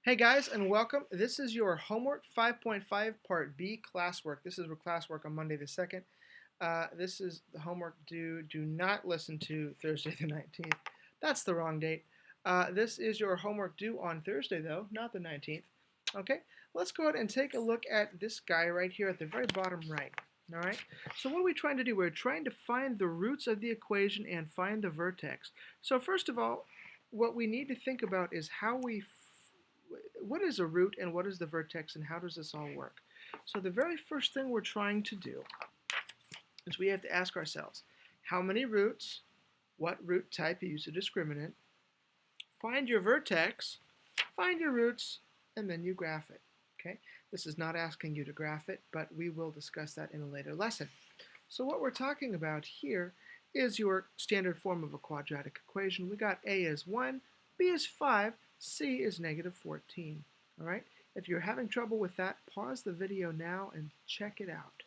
Hey guys, and welcome. This is your homework 5.5 part B classwork. This is classwork on Monday the 2nd. This is the homework due. Do not listen to Thursday the 19th. That's the wrong date. This is your homework due on Thursday though, not the 19th. Okay, let's go ahead and take a look at this guy right here at the very bottom right. All right, so what are we trying to do? We're trying to find the roots of the equation and find the vertex. So first of all, what we need to think about is what is a root and what is the vertex and how does this all work? So the very first thing we're trying to do is we have to ask ourselves, how many roots, what root type, you use a discriminant, find your vertex, find your roots, and then you graph it. Okay? This is not asking you to graph it, but we will discuss that in a later lesson. So what we're talking about here is your standard form of a quadratic equation. We got A is 1, B is 5, C is negative 14. All right? If you're having trouble with that, pause the video now and check it out.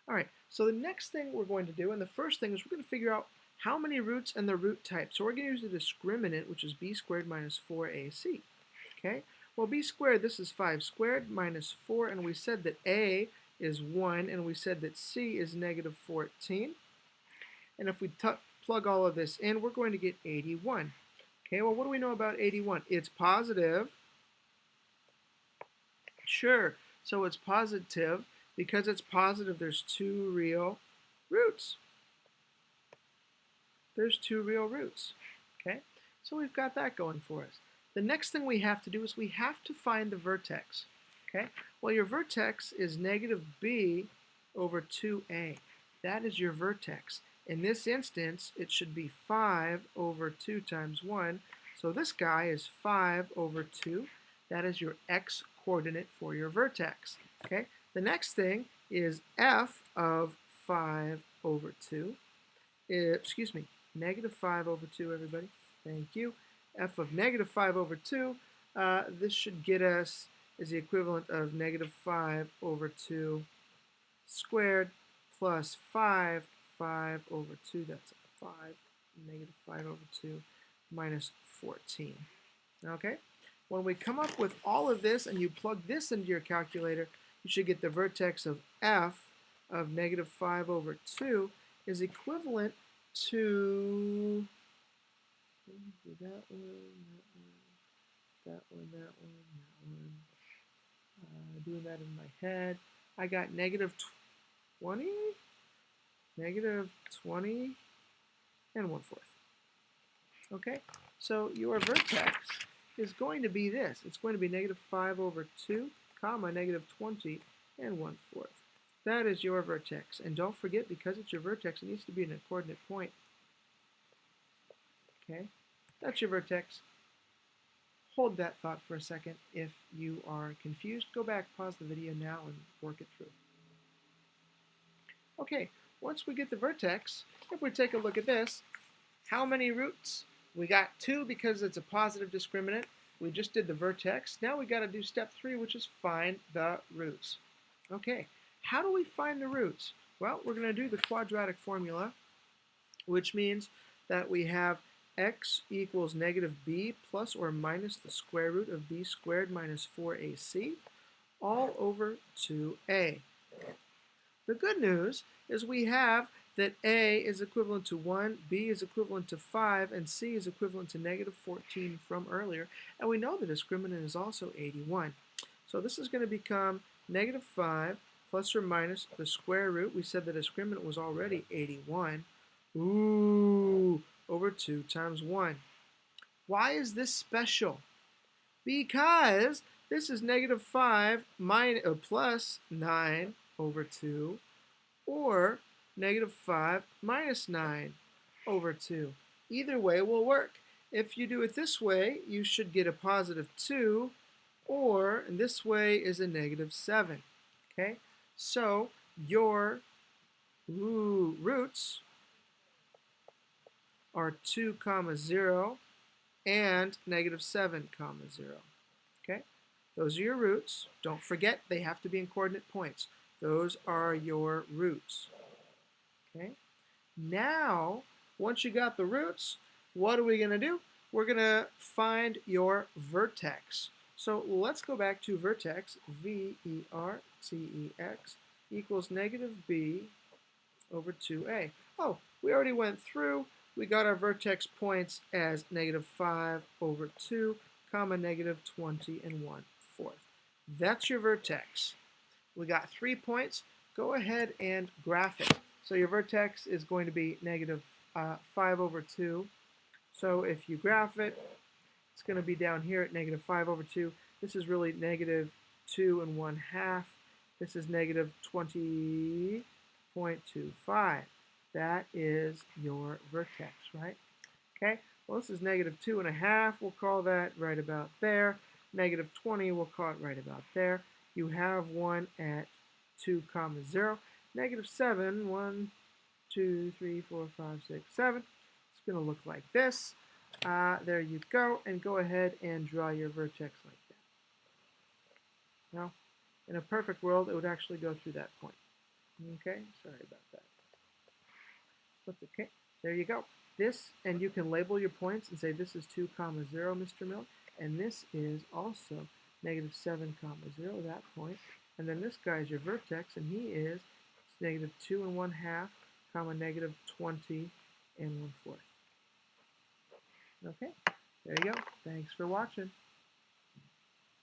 All right, so the next thing we're going to do, and the first thing is we're going to figure out how many roots and the root type. So we're going to use the discriminant, which is b squared minus 4ac. Okay? Well, b squared, this is 5 squared minus 4, and we said that a is 1, and we said that c is negative 14. And if we plug all of this in, we're going to get 81. Okay, well, what do we know about 81? It's positive. Sure, so it's positive. Because it's positive, there's two real roots. There's two real roots. Okay, so we've got that going for us. The next thing we have to do is we have to find the vertex. Okay, well, your vertex is negative b over 2a. That is your vertex. In this instance, it should be 5 over 2 times 1. So this guy is 5 over 2. That is your x coordinate for your vertex. Okay, the next thing is f of 5 over 2. Excuse me, negative 5 over 2, everybody. Thank you. F of negative 5 over 2. This should get us is the equivalent of negative 5 over 2 squared plus 5 over 2. That's 5, negative 5 over 2 minus 14. Okay? When we come up with all of this and you plug this into your calculator, you should get the vertex of f of negative 5 over 2 is equivalent to that one. Doing that in my head. I got negative 20, negative 20, and 1/4. Okay, so your vertex is going to be this. It's going to be negative 5 over 2, comma, negative 20, and 1/4. That is your vertex. And don't forget, because it's your vertex, it needs to be in a coordinate point. Okay, that's your vertex. Hold that thought for a second. If you are confused, go back, pause the video now, and work it through. Okay, once we get the vertex, if we take a look at this, how many roots? We got 2 because it's a positive discriminant. We just did the vertex. Now we got to do step 3, which is find the roots. Okay, how do we find the roots? Well, we're going to do the quadratic formula, which means that we have x equals negative b plus or minus the square root of b squared minus 4ac all over 2a. The good news is we have that a is equivalent to 1, b is equivalent to 5, and c is equivalent to negative 14 from earlier. And we know the discriminant is also 81. So this is going to become negative 5 plus or minus the square root. We said the discriminant was already 81. Ooh, over 2 times 1. Why is this special? Because this is negative 5 plus 9 over 2, or negative 5 minus 9 over 2. Either way will work. If you do it this way, you should get a positive 2, or in this way is a negative 7. Okay? So your roots are 2, 0, and negative 7, 0. Okay? Those are your roots. Don't forget, they have to be in coordinate points. Those are your roots. Okay? Now, once you got the roots, what are we going to do? we're going to find your vertex. So let's go back to vertex, vertex equals negative b over 2a. Oh, we already went through. We got our vertex points as negative 5 over 2, comma negative 20 and 1/4. That's your vertex. We got 3 points. Go ahead and graph it. So your vertex is going to be negative 5 over 2. So if you graph it, it's going to be down here at negative 5 over 2. This is really negative 2 and 1/2. This is negative 20.25. That is your vertex, right? Okay, well, this is negative 2.5. We'll call that right about there. Negative 20, we'll call it right about there. You have one at 2 comma 0. Negative 7, 1, 2, 3, 4, 5, 6, 7. It's going to look like this. There you go, and go ahead and draw your vertex like that. Now, in a perfect world, it would actually go through that point. Okay, sorry about that. That's okay. There you go. This, and you can label your points and say this is 2 comma 0, Mr. Mill, and this is also negative 7 comma 0, that point. And then this guy is your vertex, and he is negative 2 and 1/2, comma negative 20 and 1/4. Okay, there you go. Thanks for watching.